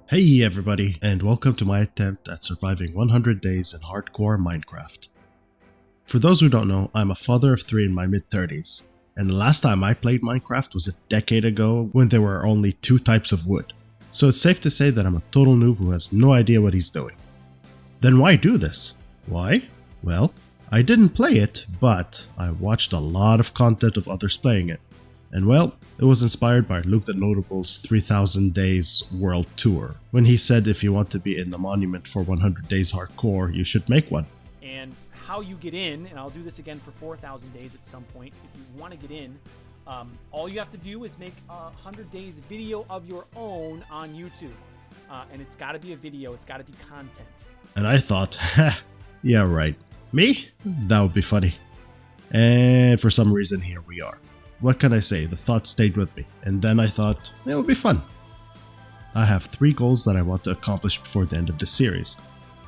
Hey everybody, and welcome to my attempt at surviving 100 days in hardcore Minecraft. For those who don't know, I'm a father of 3 in my mid-30s, and the last time I played Minecraft was a decade ago when there were only 2 types of wood. So it's safe to say that I'm a total noob who has no idea what he's doing. Then why do this? Why? Well, I didn't play it, but I watched a lot of content of others playing it. And well, it was inspired by Luke the Notable's 3000 Days World Tour, when he said if you want to be in the monument for 100 days hardcore, you should make one. And how you get in, and I'll do this again for 4,000 days at some point, if you want to get in, all you have to do is make a 100 days video of your own on YouTube. And it's got to be a video, it's got to be content. And I thought, yeah right, me? That would be funny. And for some reason here we are. What can I say, the thought stayed with me, and then I thought, it would be fun. I have 3 goals that I want to accomplish before the end of the series.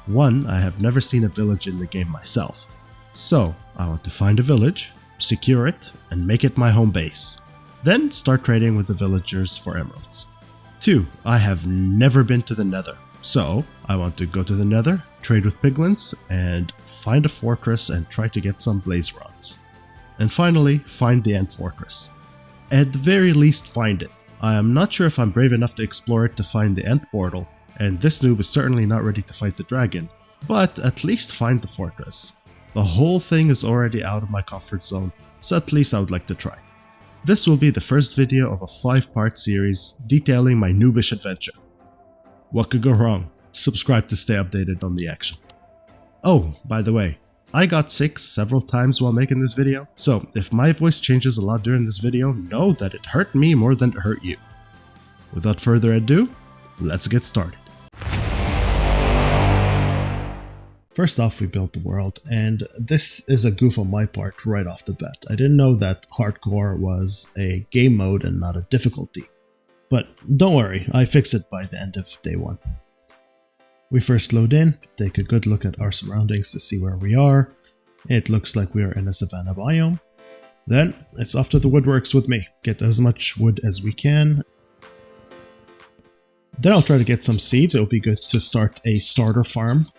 1, I have never seen a village in the game myself. So, I want to find a village, secure it, and make it my home base. Then start trading with the villagers for emeralds. 2, I have never been to the Nether. So, I want to go to the Nether, trade with piglins, and find a fortress and try to get some blaze rods. And finally, find the End Fortress. At the very least, find it. I am not sure if I'm brave enough to explore it to find the End Portal, and this noob is certainly not ready to fight the dragon, but at least find the fortress. The whole thing is already out of my comfort zone, so at least I would like to try. This will be the first video of a 5-part series detailing my noobish adventure. What could go wrong? Subscribe to stay updated on the action. Oh, by the way, I got sick several times while making this video, so if my voice changes a lot during this video, know that it hurt me more than it hurt you. Without further ado, let's get started. First off, we built the world, and this is a goof on my part right off the bat. I didn't know that hardcore was a game mode and not a difficulty. But don't worry, I fixed it by the end of day 1. We first load in, take a good look at our surroundings to see where we are. It looks like we are in a savanna biome. Then, it's off to the woodworks with me. Get as much wood as we can. Then I'll try to get some seeds. It'll be good to start a starter farm.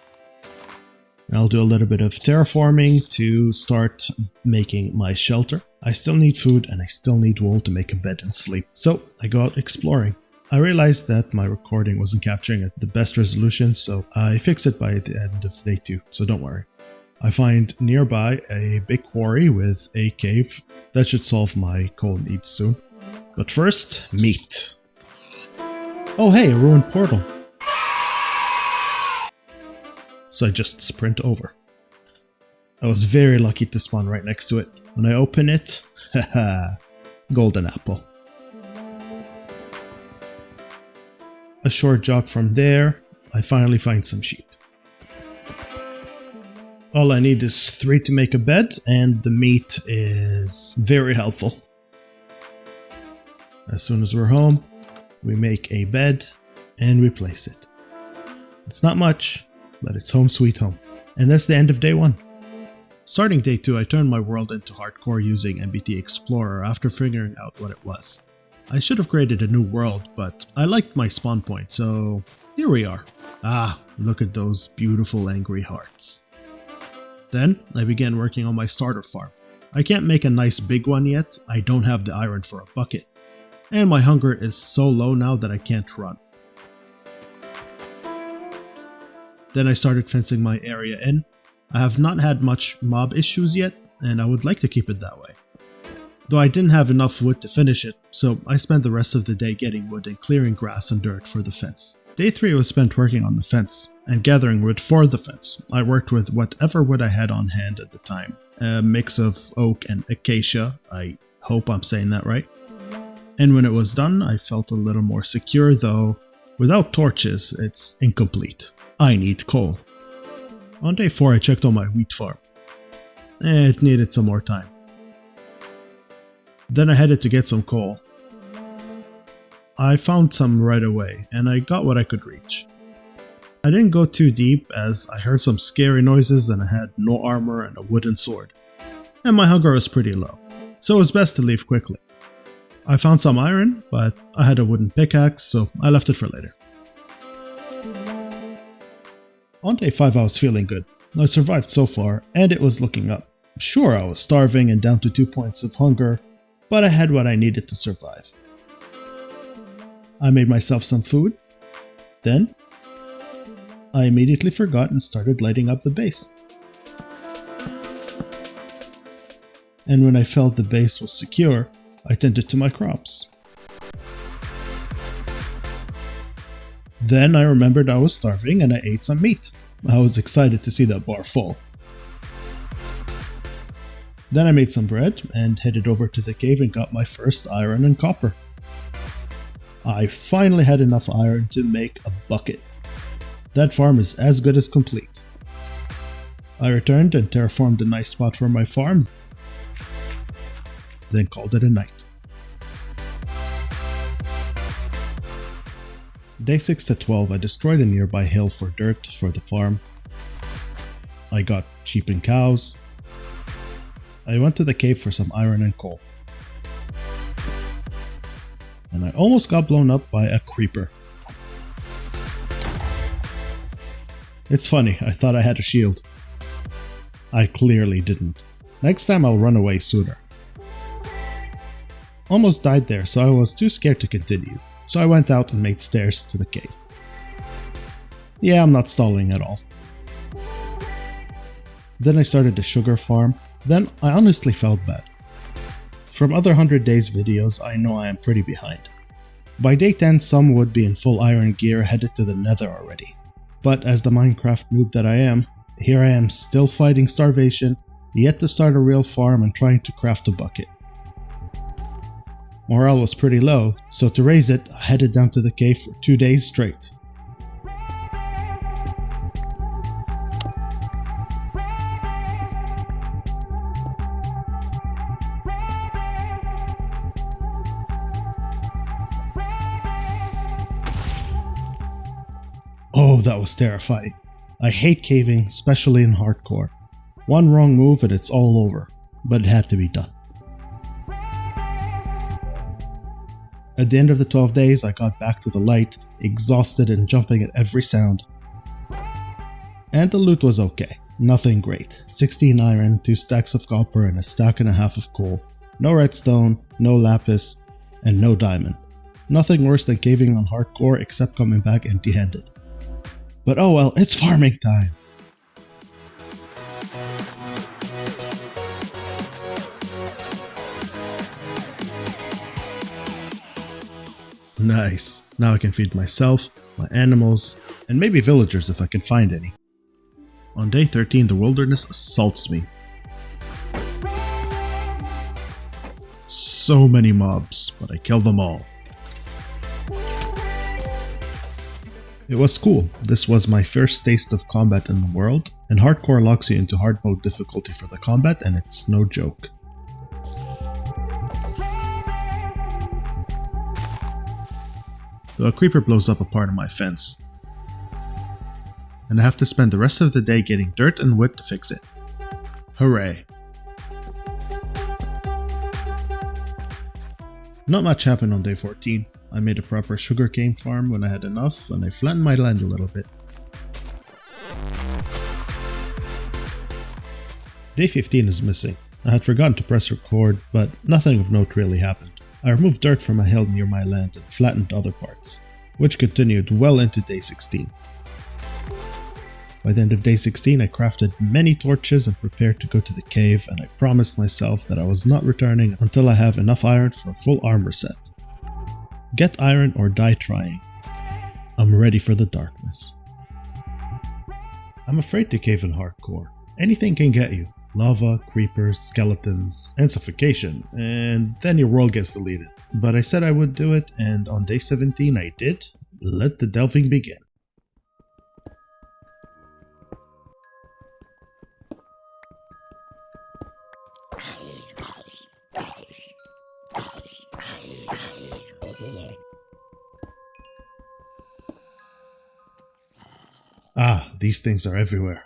And I'll do a little bit of terraforming to start making my shelter. I still need food and I still need wool to make a bed and sleep. So I go out exploring. I realized that my recording wasn't capturing at the best resolution, so I fixed it by the end of day 2, so don't worry. I find nearby a big quarry with a cave. That should solve my coal needs soon. But first, meat. Oh hey, a ruined portal. So I just sprint over. I was very lucky to spawn right next to it. When I open it, haha, golden apple. A short jog from there, I finally find some sheep. All I need is 3 to make a bed, and the meat is very helpful. As soon as we're home, we make a bed and we place it. It's not much, but it's home sweet home. And that's the end of day 1. Starting day 2, I turned my world into hardcore using MBT Explorer after figuring out what it was. I should have created a new world, but I liked my spawn point, so here we are. Ah, look at those beautiful angry hearts. Then, I began working on my starter farm. I can't make a nice big one yet, I don't have the iron for a bucket. And my hunger is so low now that I can't run. Then I started fencing my area in. I have not had much mob issues yet, and I would like to keep it that way. Though I didn't have enough wood to finish it, so I spent the rest of the day getting wood and clearing grass and dirt for the fence. Day 3 was spent working on the fence and gathering wood for the fence. I worked with whatever wood I had on hand at the time. A mix of oak and acacia, I hope I'm saying that right. And when it was done, I felt a little more secure, though without torches, it's incomplete. I need coal. On day 4, I checked on my wheat farm. It needed some more time. Then I headed to get some coal. I found some right away, and I got what I could reach. I didn't go too deep as I heard some scary noises and I had no armor and a wooden sword. And my hunger was pretty low, so it was best to leave quickly. I found some iron, but I had a wooden pickaxe, so I left it for later. On day 5 I was feeling good. I survived so far, and it was looking up. Sure, I was starving and down to 2 points of hunger, but I had what I needed to survive. I made myself some food. Then, I immediately forgot and started lighting up the base. And when I felt the base was secure, I tended to my crops. Then I remembered I was starving and I ate some meat. I was excited to see that bar full. Then I made some bread and headed over to the cave and got my first iron and copper. I finally had enough iron to make a bucket. That farm is as good as complete. I returned and terraformed a nice spot for my farm, then called it a night. Day 6 to 12, I destroyed a nearby hill for dirt for the farm. I got sheep and cows. I went to the cave for some iron and coal. And I almost got blown up by a creeper. It's funny, I thought I had a shield. I clearly didn't. Next time I'll run away sooner. Almost died there, so I was too scared to continue. So I went out and made stairs to the cave. Yeah, I'm not stalling at all. Then I started the sugar farm. Then I honestly felt bad. From other 100 days videos, I know I am pretty behind. By day 10, some would be in full iron gear headed to the nether already. But as the Minecraft noob that I am, here I am still fighting starvation, yet to start a real farm and trying to craft a bucket. Morale was pretty low, so to raise it, I headed down to the cave for 2 days straight. Oh, that was terrifying. I hate caving, especially in hardcore. One wrong move and it's all over, but it had to be done. At the end of the 12 days, I got back to the light, exhausted and jumping at every sound. And the loot was okay, nothing great. 16 iron, 2 stacks of copper and a stack and a half of coal. No redstone, no lapis, and no diamond. Nothing worse than caving on hardcore except coming back empty-handed. But oh well, it's farming time! Nice. Now I can feed myself, my animals, and maybe villagers if I can find any. On day 13, the wilderness assaults me. So many mobs, but I killed them all. It was cool. This was my first taste of combat in the world, and hardcore locks you into hard mode difficulty for the combat, and it's no joke. A creeper blows up a part of my fence, and I have to spend the rest of the day getting dirt and wood to fix it. Hooray! Not much happened on day 14. I made a proper sugarcane farm when I had enough, and I flattened my land a little bit. Day 15 is missing. I had forgotten to press record, but nothing of note really happened. I removed dirt from a hill near my land and flattened other parts, which continued well into day 16. By the end of day 16, I crafted many torches and prepared to go to the cave, and I promised myself that I was not returning until I have enough iron for a full armor set. Get iron or die trying. I'm ready for the darkness. I'm afraid to cave in hardcore. Anything can get you. Lava, creepers, skeletons, and suffocation, and then your world gets deleted. But I said I would do it, and on day 17 I did. Let the delving begin. Ah, these things are everywhere.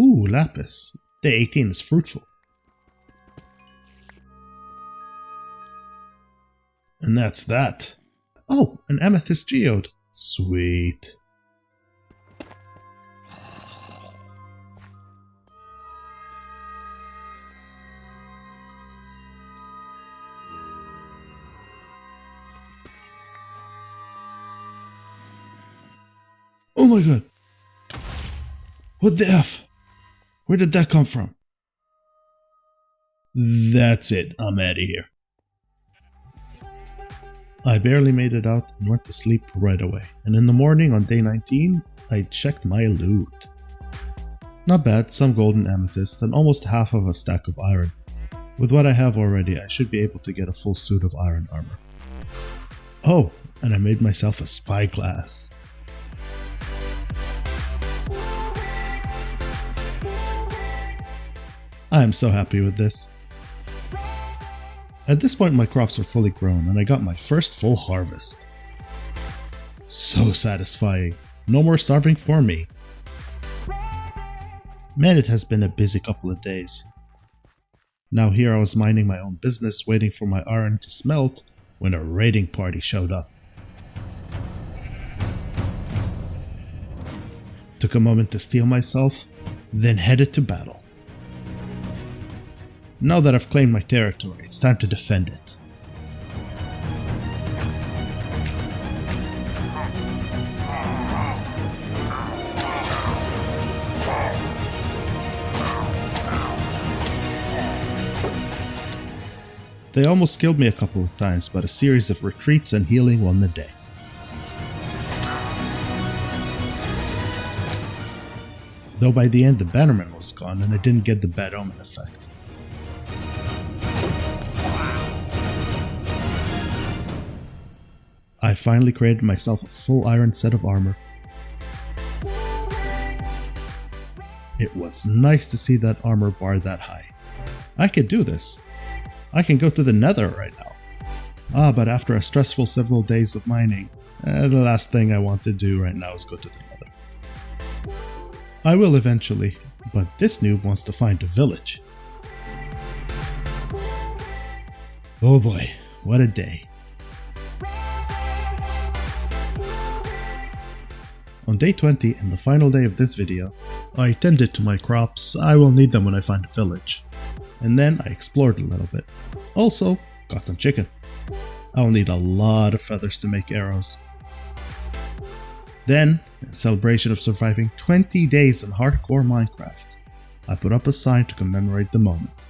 Ooh, lapis. Day 18 is fruitful. And that's that. Oh, an amethyst geode. Sweet. Oh my god. What the F? Where did that come from? That's it. I'm out of here. I barely made it out and went to sleep right away. And in the morning on day 19, I checked my loot. Not bad, some golden amethyst and almost half of a stack of iron. With what I have already, I should be able to get a full suit of iron armor. Oh, and I made myself a spyglass. I am so happy with this. At this point my crops are fully grown and I got my first full harvest. So satisfying. No more starving for me. Man, it has been a busy couple of days. Now here I was minding my own business waiting for my iron to smelt when a raiding party showed up. Took a moment to steel myself, then headed to battle. Now that I've claimed my territory, it's time to defend it. They almost killed me a couple of times, but a series of retreats and healing won the day. Though by the end the bannerman was gone and I didn't get the bad omen effect. I finally created myself a full iron set of armor. It was nice to see that armor bar that high. I could do this. I can go to the nether right now. But after a stressful several days of mining, the last thing I want to do right now is go to the nether. I will eventually, but this noob wants to find a village. Oh boy, what a day. On day 20 and the final day of this video, I tended to my crops. I will need them when I find a village. And then I explored a little bit. Also, got some chicken. I will need a lot of feathers to make arrows. Then, in celebration of surviving 20 days in hardcore Minecraft, I put up a sign to commemorate the moment.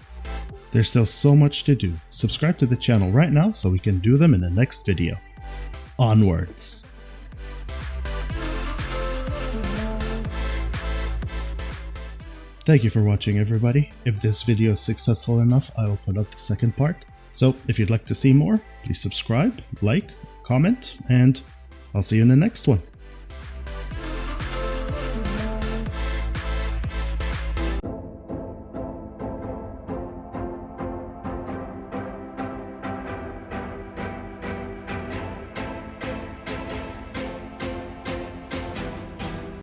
There's still so much to do. Subscribe to the channel right now so we can do them in the next video. Onwards! Thank you for watching everybody. If this video is successful enough, I will put up the second part. So if you'd like to see more, please subscribe, like, comment, and I'll see you in the next one.